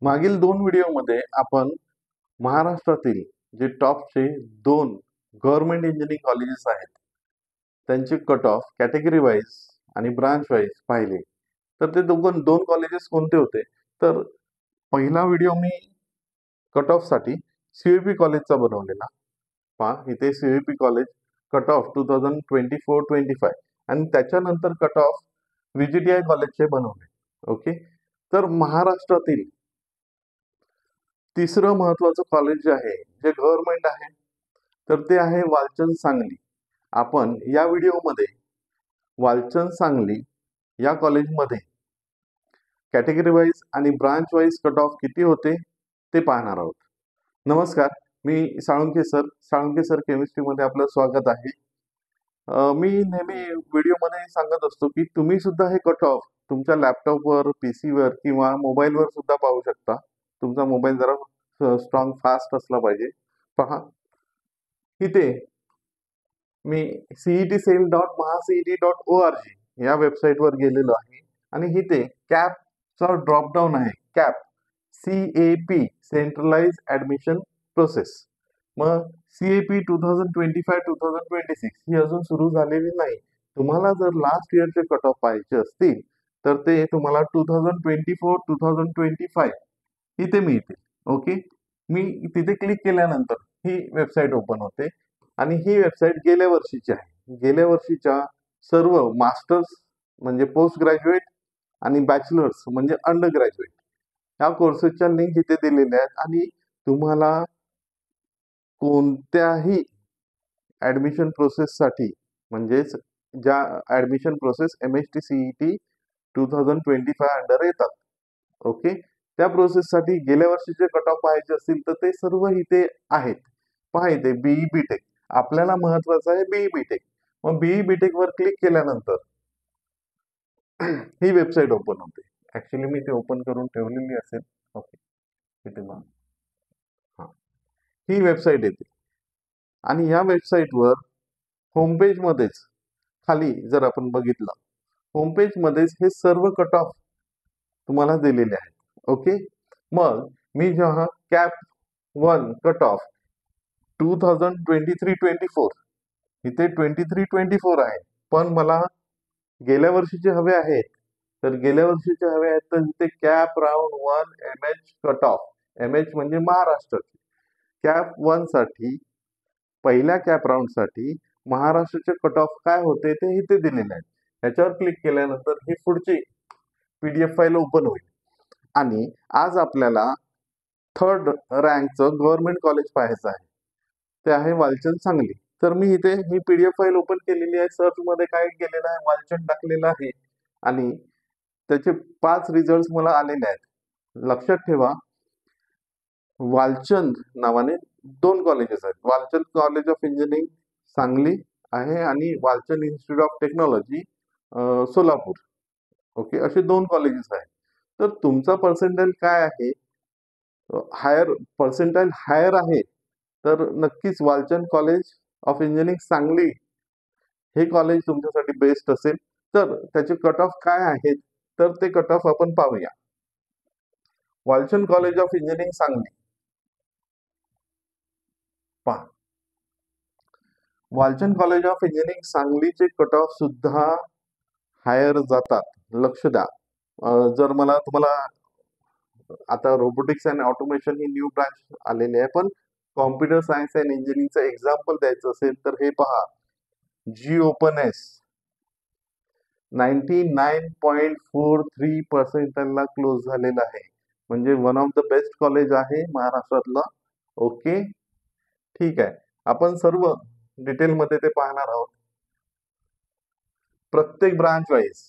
मागील दोन व्हिडिओमध्ये आपण महाराष्ट्रातील जे टॉपचे दोन गव्हर्नमेंट इंजिनिअरिंग कॉलेजेस आहेत त्यांचे कट ऑफ कॅटेगरी वाईज आणि ब्रांच वाईज पाहिले. तर ते दोन कॉलेजेस कोणते होते? तर पहिला व्हिडिओ मी कट ऑफ साठी सीईपी कॉलेजचा बनवलेला. पहा इथे सीईपी कॉलेज कट ऑफ 2024-25 आणि त्याच्यानंतर कट ऑफ व्हीजीटीआय कॉलेजचे बनवले. ओके, तर महाराष्ट्रातील तिसरं महत्वाचं कॉलेज जे आहे जे गव्हर्नमेंट आहे तर ते आहे वालचंद सांगली. आपण या व्हिडिओमध्ये वालचंद सांगली या कॉलेजमध्ये कॅटेगरी वाईज आणि ब्रांच वाईज कट ऑफ किती होते ते पाहणार आहोत. नमस्कार, मी साळुंखे सर केमिस्ट्रीमध्ये आपलं स्वागत आहे. मी नेहमी व्हिडिओमध्ये सांगत असतो की तुम्ही सुद्धा हे कट ऑफ तुमच्या लॅपटॉपवर, पीसीवर किंवा मोबाईलवर सुद्धा पाहू शकता. तुमचा मोबाईल जरा स्ट्रॉंग फास्ट असला पाहिजे. पहा इथे मी cet.mahacet.org या वेबसाईटवर गेलेलो आहे आणि इथे कॅपचा ड्रॉपडाऊन आहे. Cap CAP centralised admission process. मग CAP 2025-2026 ही अजून सुरू झालेली नाही. तुम्हाला जर लास्ट इयरचे कट ऑफ पाहायचे असतील तर ते तुम्हाला 2024-2025 इथे मिळतील. ओके, मी तिथे क्लिक केल्यानंतर ही वेबसाईट ओपन होते आणि ही वेबसाईट गेल्या वर्षीची आहे. गेल्या वर्षीच्या सर्व मास्टर्स म्हणजे पोस्ट ग्रॅज्युएट आणि बॅचलर्स म्हणजे अंडर ग्रॅज्युएट ह्या कोर्सेसच्या लिंक इथे दिलेल्या आहेत आणि तुम्हाला कोणत्याही ऍडमिशन प्रोसेससाठी म्हणजेच ज्या admission process MHT CET 2025 under येतात. ओके, त्या प्रोसेससाठी गेल्या वर्षीचे कट ऑफ पाहायचे असतील तर ते सर्व इथे आहेत. पहा इथे BE BTech आपल्याला महत्वाचं आहे. BE BTech मग BE BTech वर क्लिक केल्यानंतर ही वेबसाईट ओपन होते. ऍक्च्युली मी ते ओपन करून ठेवलेली असेल. ओके, इथे हा ही वेबसाईट येते आणि या वेबसाईटवर होमपेज मध्येच खाली जर आपण बघितलं होमपेज मध्येच हे सर्व कट ऑफ तुम्हाला दिलेले आहेत. ओके, मग मी जेव्हा कॅप 1 कट ऑफ 2023-24 इथे 23-24 आहे, पण मला गेल्या वर्षीचे हवे आहेत. तर गेल्या वर्षीचे हवे आहेत तर इथे cap round 1 MH cut off. MH म्हणजे महाराष्ट्राची. कॅप 1 साठी पहिल्या कॅप राऊंड साठी महाराष्ट्राचे कट ऑफ काय होते ते इथे दिलेले आहेत. याच्यावर क्लिक केल्यानंतर ही पुढची PDF फाईल ओपन होईल आणि आज आपल्याला थर्ड रँकचं गव्हर्नमेंट कॉलेज पाहायचं आहे. ते आहे वालचंद सांगली. तर मी इथे ही PDF फाईल ओपन केलेली आहे. सर्च मध्ये काय केलेलं आहे, वालचंद टाकलेलं आहे आणि त्याचे 5 रिझल्ट मला आलेले आहेत. लक्षात ठेवा, वालचंद नावाने दोन कॉलेजेस आहेत. Walchand college of engineering Sangli आहे आणि Walchand institute of technology Solapur. Okay, असे दोन कॉलेजेस आहेत. तर तुमचा पर्सेंटाईल काय आहे, पर्सेंटाईल हायर आहे तर नक्कीच Walchand college of engineering Sangli हे कॉलेज तुमच्यासाठी बेस्ट असेल. तर त्याचे कट ऑफ काय आहेत तर ते कट ऑफ आपण पाहूया. Walchand college of engineering Sangli पहा. वालचंद कॉलेज ऑफ इंजिनिअरिंग सांगलीचे कट ऑफ सुद्धा हायर जातात. लक्ष द्या. जर मला तुम्हाला आता robotics and automation he new branch आलेली आहे, पण कॉम्प्युटर सायन्स अँड इंजिनिअरिंगचं एक्झाम्पल द्यायचं असेल तर हे पहा, GOPNS 99.43% क्लोज झालेला आहे. म्हणजे one of the best college आहे महाराष्ट्रातलं. ओके, ठीक आहे. आपण सर्व डिटेलमध्ये ते पाहणार आहोत प्रत्येक ब्रांच वाईज.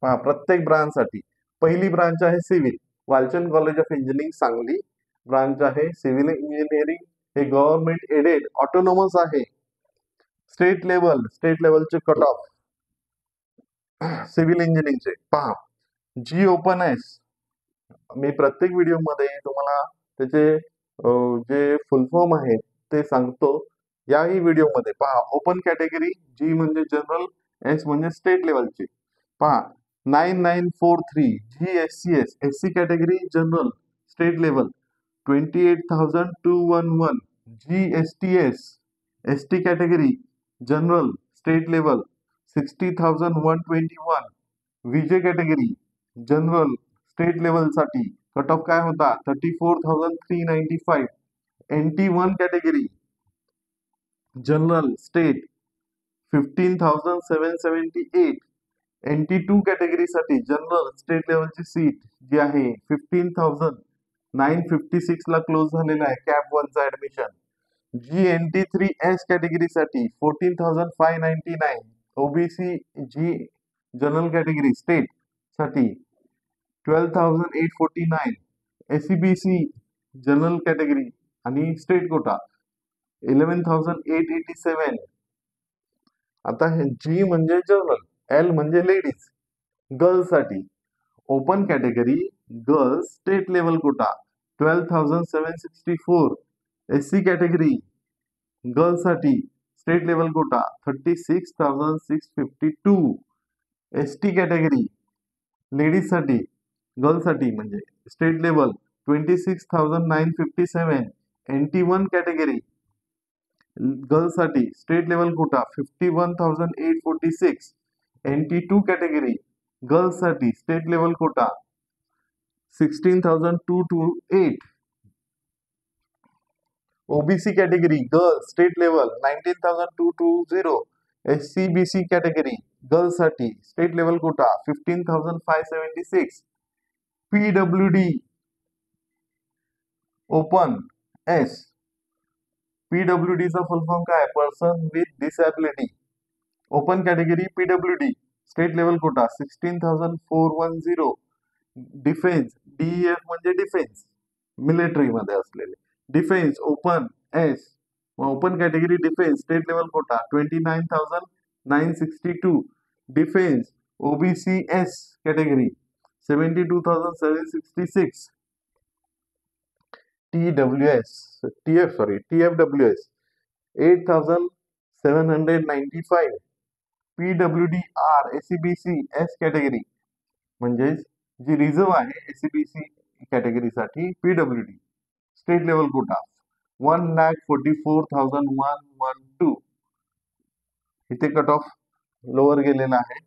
पहा, प्रत्येक ब्रांच साठी पहिली ब्रांच आहे civil. Walchand college of engineering Sangli branch आहे सिव्हिल इंजिनिअरिंग. हे गव्हर्नमेंट एडेड ऑटोनॉमस आहे. स्टेट लेवलचे कट ऑफ सिव्हिल इंजिनिअरिंगचे पहा. GOPNS मी प्रत्येक व्हिडिओ मध्ये तुम्हाला त्याचे जे फुल फॉर्म आहे ते सांगतो. याही व्हिडिओ मध्ये पहा, ओपन कॅटेगरी G म्हणजे जनरल, S म्हणजे स्टेट लेवलची. पहा, 9943 GSCS SC category general state level 28,211 GSTS ST category general state level 60,121 VJ category general state level साठी कट ऑफ काय होता 34,395 NT1 category general state 15,778 NT2 category साठी general state लेवलची seat जी आहे 15,956 ला close झालेला आहे कॅप 1 चा ऍडमिशन GNT3S कॅटेगरी साठी 14,599 OBC G general category state साठी 12,849 SCBC जनरल कॅटेगरी आणि स्टेट कोटा 11,887 आता हे जी म्हणजे जनरल एल म्हणजे लेडीज गर्ल्स साठी open category girls state level quota 12,764 SC category girls साठी state level quota 36,652 ST category ladies साठी गर्ल्स साठी म्हणजे state level 26,957 NT1 category girls साठी state level quota 51,846 NT2 category girls साठी state level quota 16,228 OBC category girls state level 19,220 SCBC category girls साठी state level quota 15,576 PWD open S PWD चा full form काय person with disability open category PWD state level quota 16,410 defence DEF म्हणजे defence military मध्ये असलेले defence open S open category defence state level quota 29,962 defence OBC S category 72,766 TFWS 8,795 PWDR SCBC S category म्हणजे जी reserve आहे SCBC category साठी PWD state level Kota 1,44,112 इथे cut off lower गेलेला आहे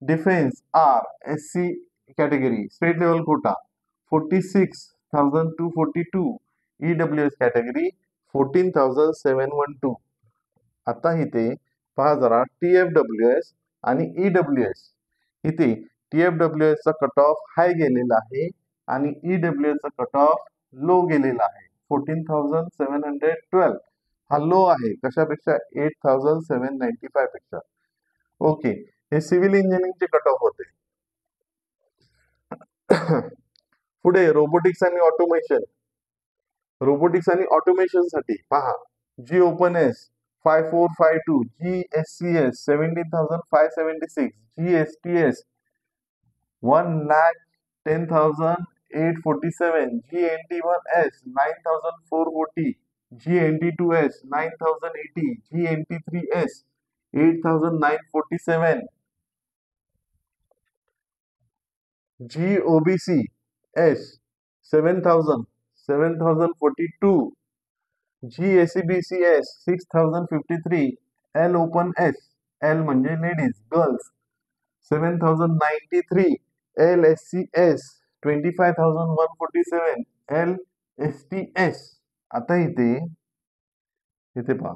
defence R SC category state level quota 46,242 EWS category 14,712 आता इथे पहा जरा TFWS आणि EWS इथे TFWS चा कट ऑफ हाय गेलेला आहे आणि EWS चा कट ऑफ लो गेलेला आहे 14,712 हा लो आहे कशापेक्षा 8,795 पेक्षा ओके हे सिव्हिल इंजिनिअरिंगचे कट ऑफ होते पुढे रोबोटिक्स आणि ऑटोमेशन साठी पहा G open S 5452 GSCS 17,576 GSTS 1,10,847 GNT1S 9,440 GNT2S 9,080 GNT3S 8,947 GOBC S 7,042 GSCBCS 6,053 L Open S L म्हणजे लेडीज गर्ल्स 7,093 LSCS 25,147 LSTS आता इथे पहा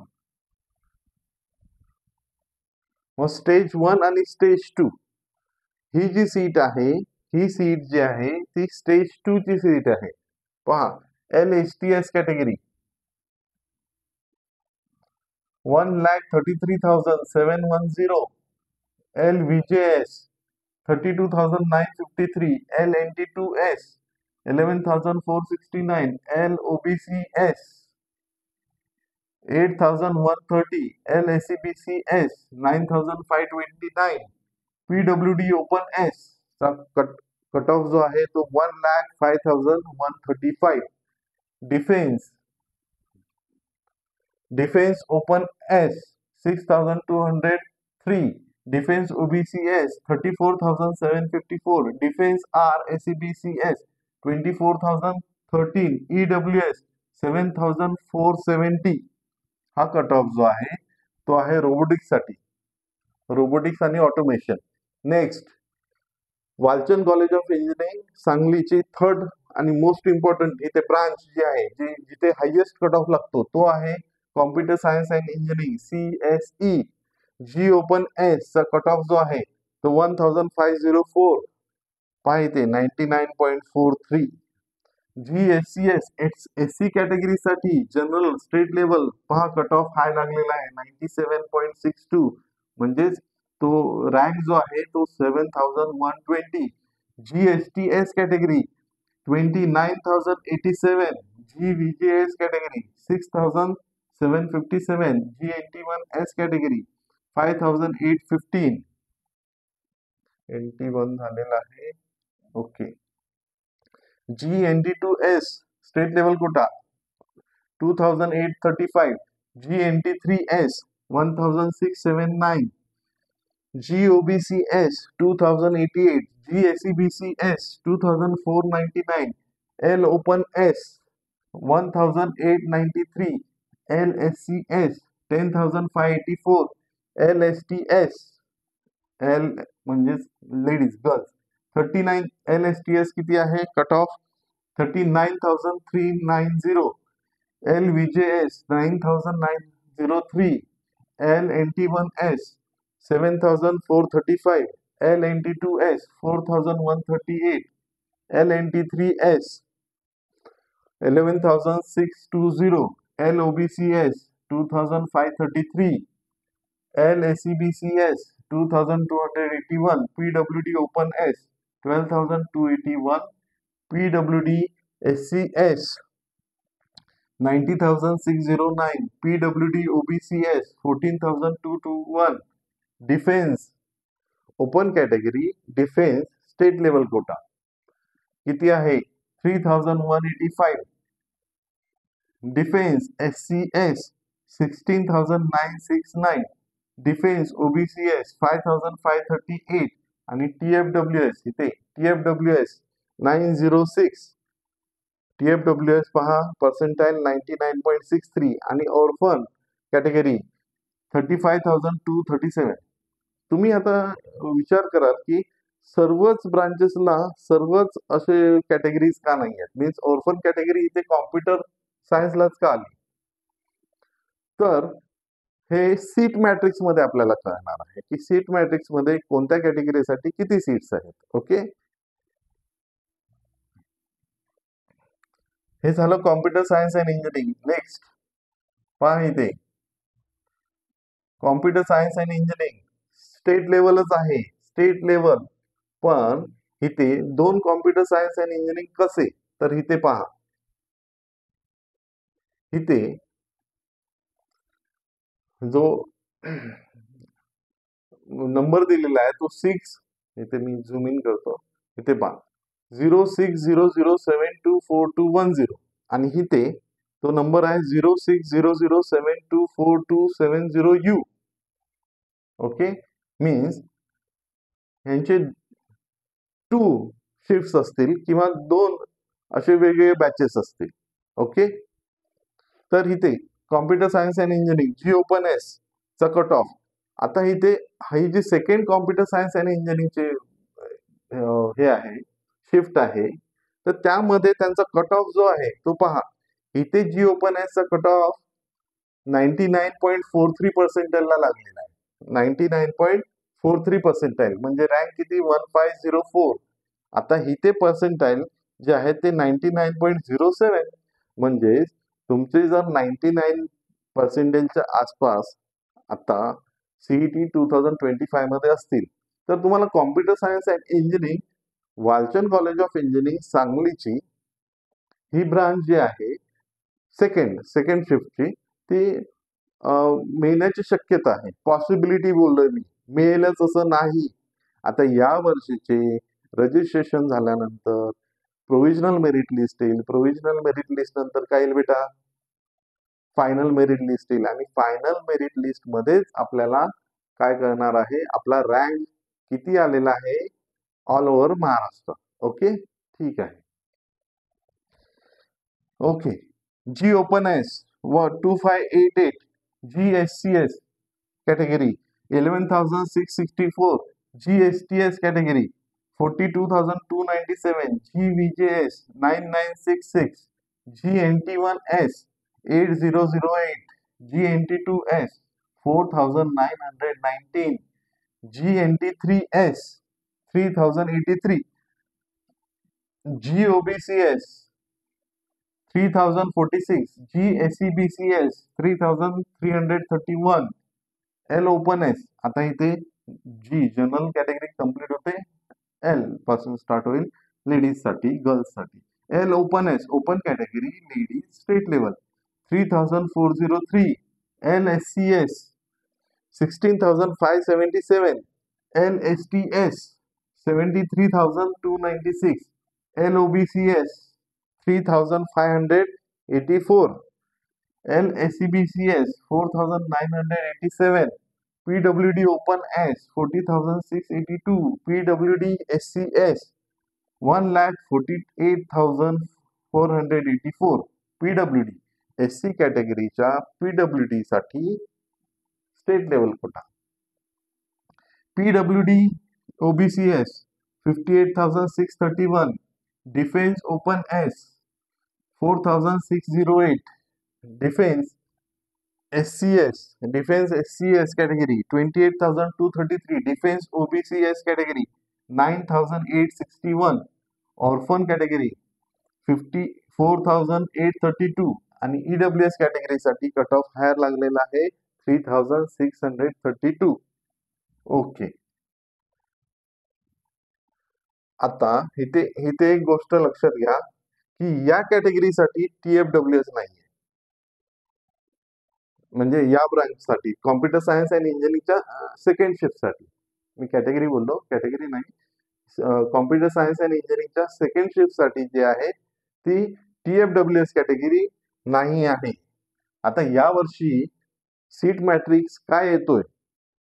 मग स्टेज 1 आणि स्टेज 2 ही जी सीट आहे ही सीट जी आहे ती स्टेज 2 ची सीट आहे पहा LSTS category 1,33,710 LVJS 32,953 LNT2S 11,469 LOBCS 8,130 LSCBCS 9,529 PWD open S चा कट ऑफ जो आहे तो 1,05,135 defence open S 6,203 defence OBCS 34,754, defence RACBCS 24,013, EWS 7,470 हा कट ऑफ जो आहे तो आहे रोबोटिक्स साठी, रोबोटिक्स आणि automation. Next, Walchand college of engineering सांगलीची थर्ड आणि मोस्ट इम्पॉर्टंट इथे ब्रांच जी आहे, जिथे हायेस्ट कट ऑफ लागतो तो आहे computer science and engineering CSE. जी ओपन एस चा कट ऑफ जो आहे तो 1504 पहा इथे 99.43. GSCS SC कॅटेगरी साठी जनरल स्टेट लेवल पहा कट ऑफ हाय लागलेला आहे 97.62, म्हणजेच तो रँक जो आहे तो 7120. GSTS category 29,087, GVJS category 6,757, GNT1S category 5,815. NT1 झालेला आहे. Okay. GNT2S state level quota 2,835, GNT3S 1,679, GOBCS 2,088, GSEBCS 2,499, L Open S 1,893, LSCS 10,584, LSTS L म्हणजेच लेडीज गर्ल्स 39, LSTS किती आहे cut off 39,390, LVJS 9,903, LNT1S 7,435, LNT2S 4,138, LNT3S 11,620, LOBCS 2,533, LSEBCS 2,281, PWD Open S 12,281, PWD SCS 90,609, PWD OBCS 14,221. Defence open category defence state level quota किती आहे 3,185, defence SCS 16,969, defence OBCS 5,538 आणि TFWS इथे TFWS 906, TFWS पहा percentile 99.63 आणि orphan category 35,237. तुम्ही आता विचार कराल की सर्वच ब्रांचेसला सर्वच असे कॅटेगरीज का नाही आहेत, मीन्स ऑर्फन कॅटेगरी इथे कॉम्प्युटर सायन्सलाच का आली. तर हे सीट मॅट्रिक्स मध्ये आपल्याला कळणार आहे की सीट मॅट्रिक्स मध्ये कोणत्या कॅटेगरीसाठी किती सीट्स आहेत. ओके, हे झालं computer science and engineering. Next पहा इथे computer science and engineering state लेवलच आहे, स्टेट लेवल. पण इथे दोन कॉम्प्युटर सायन्स अँड इंजिनिअरिंग कसे, तर इथे पहा इथे जो नंबर दिलेला आहे तो 6, इथे मी झूम इन करतो, इथे पहा 0600724210 आणि इथे तो नंबर आहे 0600724270U. ओके, मीन्स यांचे 2 शिफ्ट्स असतील किंवा 2 असे वेगवेगळे बॅचेस असतील. ओके, तर इथे कॉम्प्युटर सायन्स अँड इंजिनिअरिंग जी ओपन एस चा कट ऑफ आता इथे ही जी सेकंड कॉम्प्युटर सायन्स अँड इंजिनिअरिंगचे हे आहे शिफ्ट आहे, तर त्यामध्ये त्यांचा कट ऑफ जो आहे तो पहा इथे जी ओपन एस चा कट ऑफ 99.43% ला लागलेला आहे. 99.43% म्हणजे रँक किती 1504. आता इथे पर्सेंटाईल जे आहे ते 99.07, म्हणजे तुमचे जर 99%च्या आसपास आता CET 2025 मध्ये असतील तर तुम्हाला computer science and engineering Walchand college of engineering सांगलीची ही ब्रांच जी आहे सेकंड शिफ्टची ती मिळण्याची शक्यता आहे. पॉसिबिलिटी बोललोय मी, मिळेलच असं नाही. आता या वर्षीचे रजिस्ट्रेशन झाल्यानंतर प्रोव्हिजनल मेरिट लिस्ट येईल, प्रोव्हिजनल मेरिट लिस्ट नंतर काय येईल बेटा फायनल मेरिट लिस्ट येईल आणि फायनल मेरिट लिस्ट मध्येच आपल्याला काय करणार आहे, आपला रँक किती आलेला आहे ऑल ओव्हर महाराष्ट्र. ओके, ठीक आहे. ओके, जी ओपन एस व 2588 GSCS category 11,664, GSTS category 42,297, GVJS 9966, GNT1S 8008, GNT2S 4,919, GNT3S 3,083, GOBCS 3,046, GSEBCS 3,331, L open S. आता इथे जी जनरल कॅटेगरी कंप्लीट होते, एल पासून स्टार्ट होईल लेडीज साठी, गर्ल्स साठी. L open S open category ladies state level 3,403, L S C S 16,577, L S T S 73,296, L O B C S 3,584, LSCBCS 4,987, PWD Open S 40,682, PWD SCS 1,48,484. PWD SC कॅटेगरीच्या PWD साठी state level quota. PWD OBCS 58,631, defence open S 4,608, defence SCS category 28,233, defense OBCS category 9,861, orphan category 54,832 आणि EWS category साठी cut off higher लागलेला आहे 3,632. Okay, आता इथे एक गोष्ट लक्षात घ्या की या कॅटेगरीसाठी TFWS नाहीये, म्हणजे या ब्रांच साठी कॉम्प्युटर सायन्स अँड इंजिनिअरिंगच्या सेकंड शिफ्ट साठी. मी कॅटेगरी बोललो, कॅटेगरी नाही, कॉम्प्युटर सायन्स अँड इंजिनिअरिंगच्या सेकंड शिफ्ट साठी जे आहे ती TFWS कॅटेगरी नाही आहे. आता या वर्षी सीट मॅट्रिक्स काय येतोय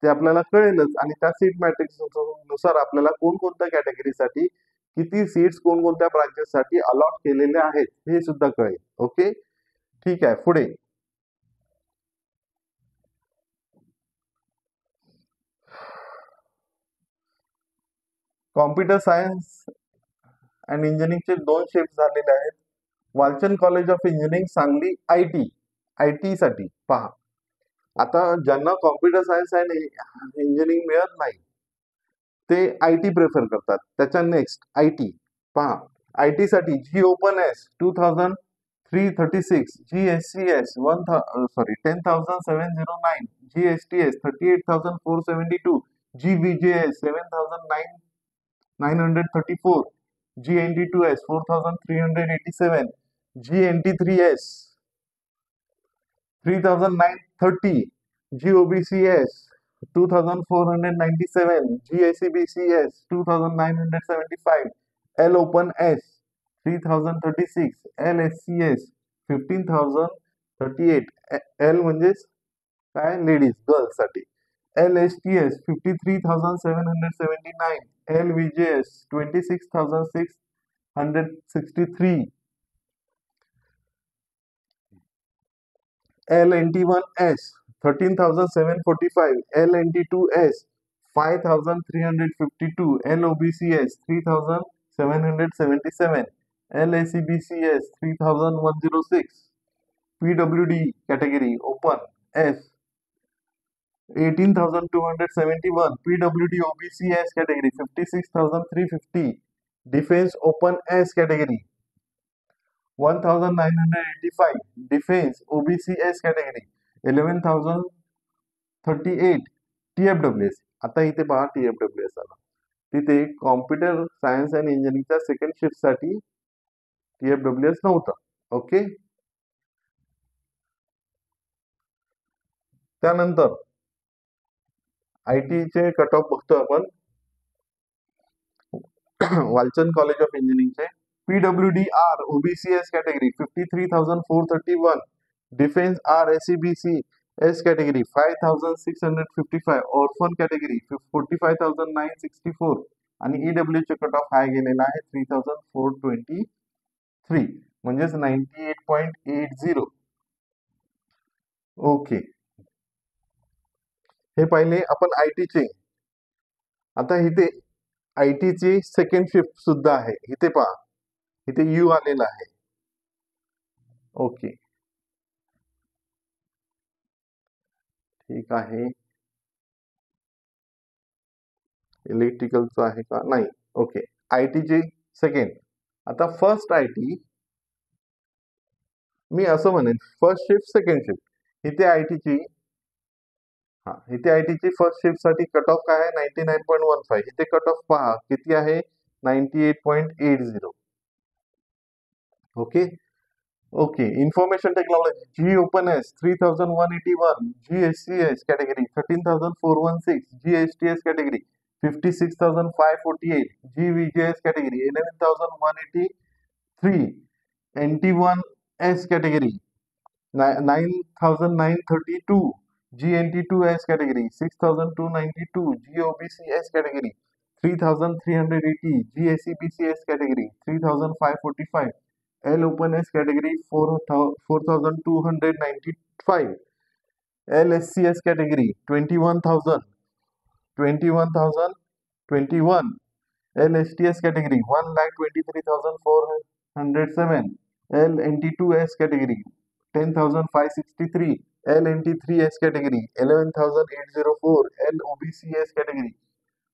ते आपल्याला कळेलच आणि त्या सीट मॅट्रिक्स नुसार आपल्याला कोणकोणत्या कॅटेगरीसाठी किती सीट्स कोणकोणत्या ब्रांचेस साठी अलॉट केलेले आहेत हे सुद्धा कळेल. ओके, ठीक आहे. पुढे कॉम्प्युटर सायन्स अँड इंजिनिअरिंगचे 2 शिफ्ट झालेले आहेत. Walchand college of engineering Sangli IT साठी पहा. आता ज्यांना कॉम्प्युटर सायन्स अँड इंजिनिअरिंग मिळत नाही ते आयटी प्रेफर करतात. त्याच्या नेक्स्ट आयटी पहा. आयटी साठी जी open S 2,336, GSCS 10,709, GSTS 38,472, GVJS 7,934, GNT2S 4,387, GNT3S 3,930, GOBCS 2,497, GSEBCS 2,975, L Open S 3,036, LSCS 15,038, L म्हणजे काय लेडीज गर्ल्स साठी, LSTS 53,779, LVJS 26,663, LNT1S 13,745, LNT2S 5,352, LOBCS 3,777, LACBCS 3,106, PWD category open S 18,271, PWD OBCS category 56,350, defense open S category 1,985, defense OBCS category 11,038, TFWS. आता इथे पहा TFWS आला. तिथे computer science and इंजिनिअरिंगच्या second shift साठी TFWS नव्हतं. ओके, त्यानंतर आयटी चे कट ऑफ बघतो आपण. वालचंद कॉलेज ऑफ इंजिनिअरिंगचे PWD OBCS category 53,431, defense SEBC S category 5,655, orphan category 45,964 आणि EW चे कट ऑफ हाय गेलेला आहे 3,423 म्हणजेच 98.80. ओके, हे पाहिले आपण IT चे. आता इथे IT ची सेकंड शिफ्ट सुद्धा आहे. इथे पहा, इथे U आलेला आहे. ओके, ठीक आहे. इलेक्ट्रिकलचं आहे का? नाही. ओके, IT ची सेकंड. आता फर्स्ट IT मी असं म्हणेन, फर्स्ट शिफ्ट सेकंड शिफ्ट. इथे IT ची इथे IT ची फर्स्ट शिफ्ट साठी कट ऑफ काय आहे? 99.15. इथे कट ऑफ पहा किती आहे? 98.80. Okay okay. इन्फॉर्मेशन टेक्नॉलॉजी जी open S 3,181, GSCS category 13,416, GSTS category 56,548, GVJS category 11,183, NT1S category 9,932, GNT2S category 6,292, GOBCS category 3,380, GSEBCS category 3,545, L Open S category 4,295, LSCS category 21,000, 21,021, LSTS category 1,23,407, LNT2S category 10,563, LNT3S category 11,804, LOBCS category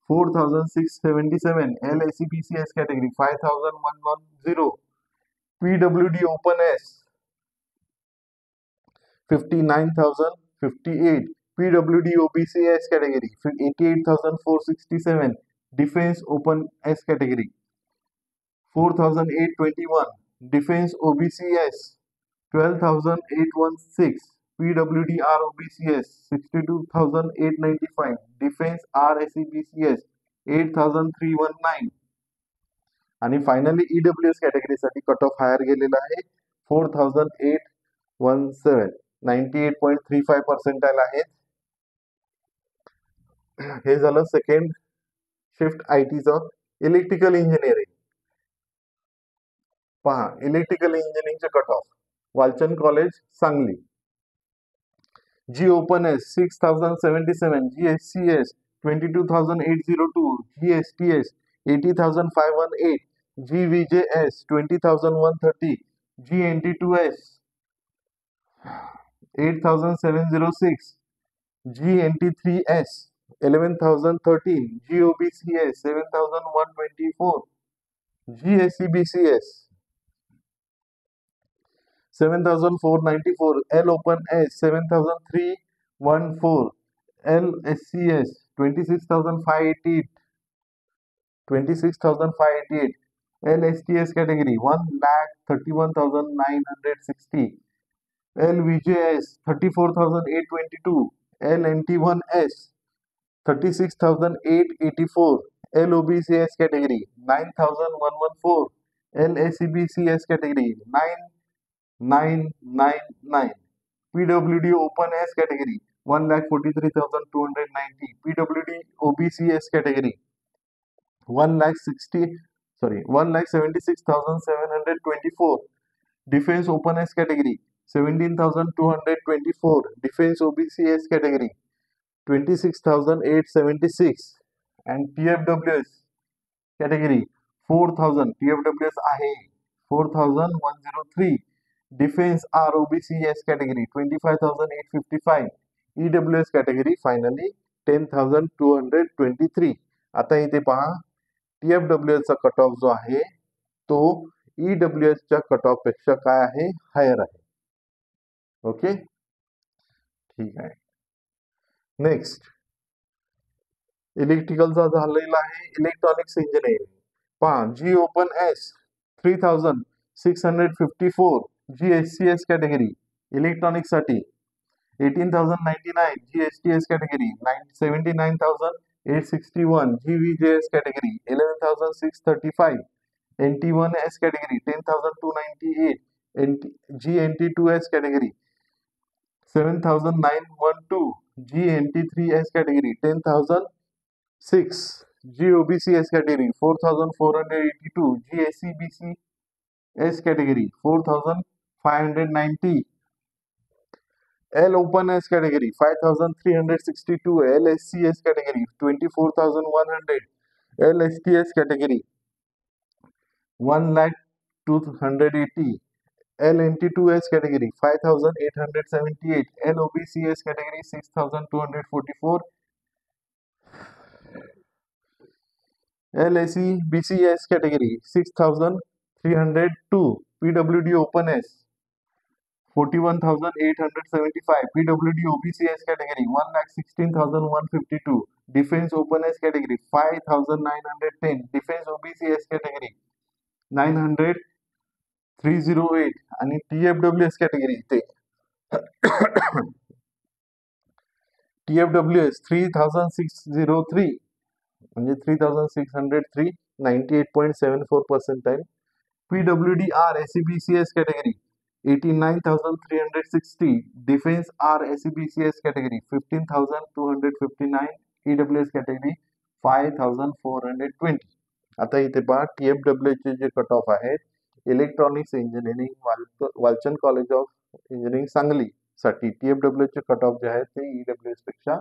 4,677, LACBCS category 5,110, PWD Open S 59,058, PWD OBCS category 88,467, Defense Open S category 4,821, Defense OBCS 12,816, PWD ROBCS 62,895, Defense RSEBCS 8,319 आणि finally EWS category साठी cut off higher गेलेला आहे 4,817, 98.35 percentile आहेत. हे झालं second shift ITचं. Electrical engineering पहा, electrical इंजिनिअरिंगचे cut off Walchand college Sangli, G open S 6,077, GSCS 22,802, GSTS 80,518, GVJS 20,130, GNT2S 8,706, GNT3S 11,013, GOBCS 7,124, GSEBCS 7,494, L Open S 7,314, LSCS 26,588, LSTS category 1,31,960, LVJS 34,822, LNT1S 36,884, LOBCS category 9,114, LACBCS category 9,999, PWD Open S category 1,43,290, PWD OBCS category 1,76,724, Defense Open S category 17,224, Defense OBCS category 26,876 and TFWS category 4,000, TFWS आहे 4,103, Defense ROBCS category 25,855, EWS category finally 10,223. आता इथे पहा, TFWS चा cut off जो आहे तो EWS च्या cut off पेक्षा काय आहे? हायर आहे. ओके, ठीक आहे. नेक्स्ट इलेक्ट्रिकलचा झालेला आहे इलेक्ट्रॉनिक्स इंजिनिअरिंग. पहा, G open S 3,654, GSCS category electronics साठी 18,099, GSTS category 79,861, GVJS category 11,635, NT1S category 10,298, GNT2S category 7,912. G NT3S category 10,006. G OBCS category 4,482. G SCBCS category 4,590. L Open S category 5,362. L SCS category 24,100. L STS category 1,280,000. L NT2S category 5,878. L OBCS category 6,244. L SE BCS category 6,302. PWD Open S 41,875. PWD OBCS category 1,16,152. Defense Open S category 5,910. Defense OBCS category 900,308. आणि TFWS category इथे TFWS 3,603 म्हणजे 3,603 98.74%. PWD-R SEBCS category 89,360. Defense R SEBCS category 15,259. EWS category 5,420. आता इथे पहा TFWS चे जे cut off आहेत electronics engineering Walchand college of engineering Sangli साठी TFWS चे कट ऑफ जे आहेत ते EWS पेक्षा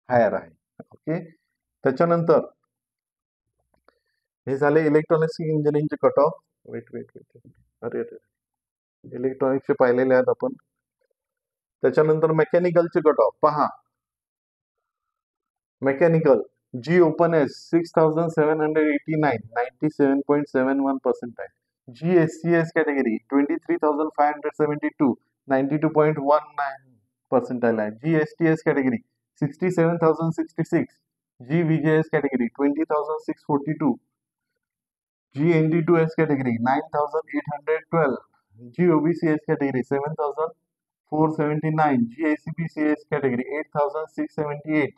हायर आहे. ओके, त्याच्यानंतर हे झाले इलेक्ट्रॉनिक्स इंजिनिअरिंगचे कट ऑफ. वेट अरे इलेक्ट्रॉनिक्सचे पाहिलेले आहेत आपण. त्याच्यानंतर मेकॅनिकलचे कट ऑफ पहा. मेकॅनिकल G ओपन एस 6,789 97.71% आहे. G SCS category 23,572 92.19% आहे. G STS category 67,066. G VJS category 20,642. G ND2S category 9,812. G OBCS category 7,479. G ACBCS category 8,678.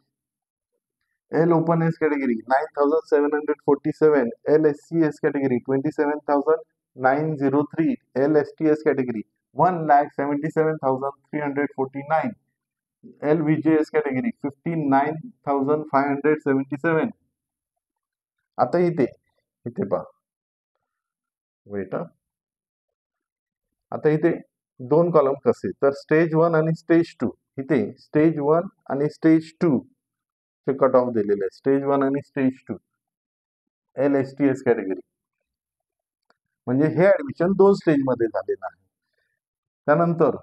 L Open S category 9,747. L SCS category 27,903. L STS category 1,77,349. L VJS category 59,577. आता इथे पहा. Weight, आता इथे दोन column कसे तर stage 1 आणि stage 2. इथे स्टेज 1 आणि स्टेज 2 चे कट ऑफ दिलेले आहे. स्टेज 1 आणि स्टेज 2 LSTS कॅटेगरी म्हणजे हे ऍडमिशन दोन स्टेज मध्ये झालेलं आहे. त्यानंतर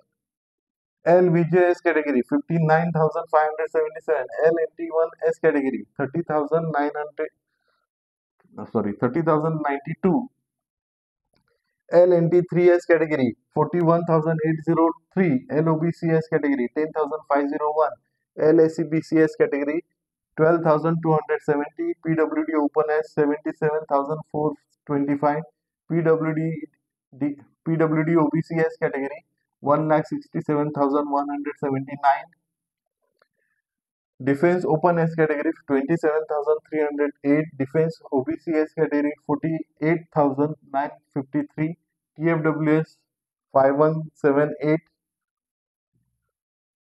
LVJS category 59,577. LNT1S category 30,092. LNT3S category 41,803. LOBCS category 10,501. LSCBCS category 12,270. PWD Open S 77,425. PWD OBCS category 1,67,179. Defense Open S category 27,308. Defense OBCS category 48,953. TFWS 5,178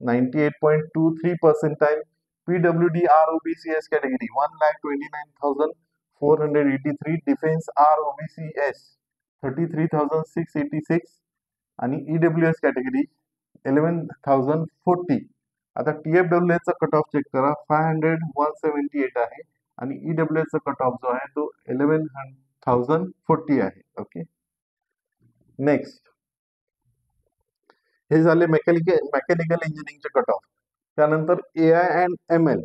98.23%. PWD ROBCS category 1,29,483. Defense ROBCS 33,686 आणि EWS category 11,040. आता TFWS चा cut of check करा. 500,178 आहे आणि EWS चा cut off जो आहे तो 11,040 आहे. ओके, नेक्स्ट हे झाले मेकॅनिकल इंजिनिअरिंगचे कट ऑफ. त्यानंतर AI and ML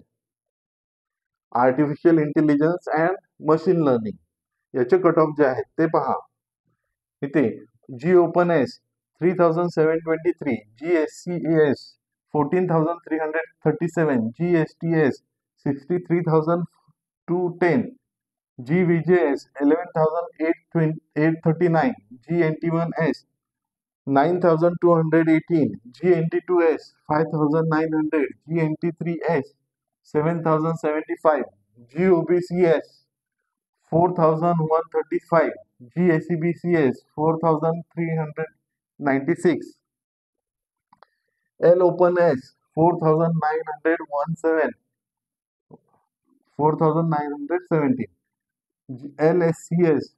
artificial intelligence and machine learning याचे कट ऑफ जे आहेत ते पहा. इथे G open S 3,723. G SCES 14,337. G STS 63,210. G VJS 11,839. G NT1S 9,218. G NT2S 5,900. G NT3S 7,075. G OBCS 4,135. G SEBCS 4,396. L open S 4917, 4917. LSCS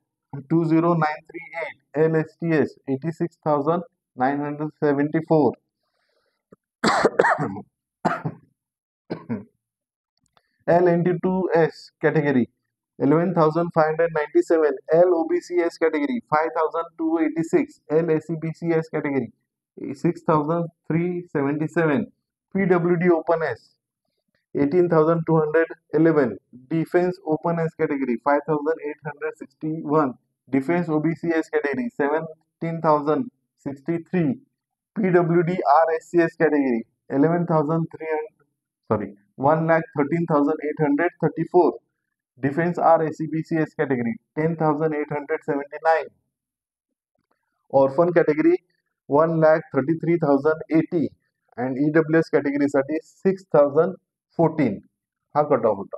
20938, LSTS 86,974. L92S category 11,597, LOBCS category 5,286, LACBCS category 6,377, PWD Open S 18,211, Defense Open S category 5,861, Defense OBCS category 17,063, PWD RSCS category 11,300, sorry, 1,13,834, Defense RACBCS category 10,879, Orphan category 1,33,080 and EWS category साठी 6,014 हा cut off होता.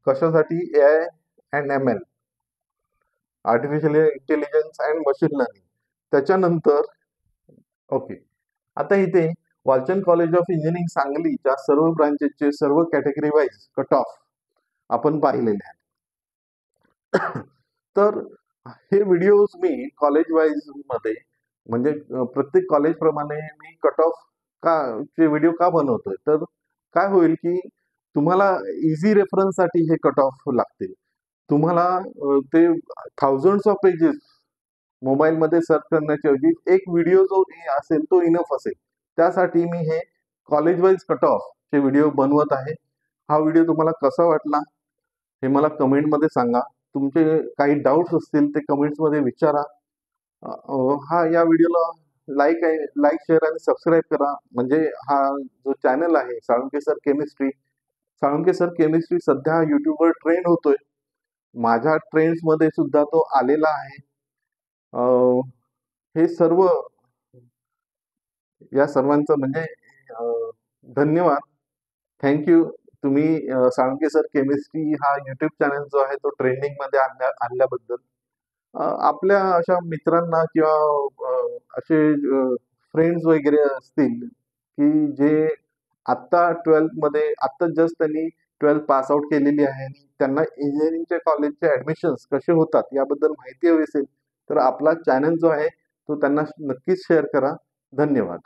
कशासाठी? AI and ML, artificial intelligence and machine learning. त्याच्यानंतर okay, आता इथे Walchand college of engineering सांगलीच्या सर्व ब्रांचेसचे सर्व कॅटेगरी वाईज कट ऑफ आपण पाहिलेले आहेत. तर हे व्हिडिओज मी कॉलेज वाईज मध्ये म्हणजे प्रत्येक कॉलेज प्रमाणे मी कट ऑफ चे व्हिडिओ का बनवतोय, तर काय होईल की तुम्हाला इझी रेफरन्स साठी हे कट ऑफ लागतील. तुम्हाला ते थाउजंड्स ऑफ पेजेस मोबाईलमध्ये सर्च करण्याच्या ऐवजी एक व्हिडिओ जो असेल तो इनफ असेल. त्यासाठी मी हे कॉलेज वाईज कट ऑफ चे व्हिडिओ बनवत आहे. हा व्हिडिओ तुम्हाला कसा वाटला हे मला कमेंटमध्ये सांगा. तुमचे काही डाऊट्स असतील ते कमेंट्समध्ये विचारा. हा या व्हिडिओला लाईक शेअर आणि सबस्क्राईब करा. म्हणजे हा जो चॅनल आहे Salunke sir chemistry, Salunke sir chemistry सध्या युट्यूबवर ट्रेंड होतोय. माझ्या ट्रेंड्समध्ये सुद्धा तो आलेला आहे. हे सर्व या सर्वांचं म्हणजे धन्यवाद, थँक्यू. तुम्ही साळुंके सर केमिस्ट्री हा युट्यूब चॅनल जो आहे तो ट्रेंडिंग मध्ये आणल्याबद्दल. आपल्या अशा मित्रांना किंवा असे फ्रेंड्स वगैरे असतील की जे आत्ता 12th मध्ये आत्ता जस्ट त्यांनी 12th पास आउट केलेली आहे आणि त्यांना इंजिनिअरिंगच्या कॉलेजचे ऍडमिशन्स कसे होतात याबद्दल माहिती हवी असेल तर आपला चॅनल जो आहे तो त्यांना नक्कीच शेअर करा. धन्यवाद.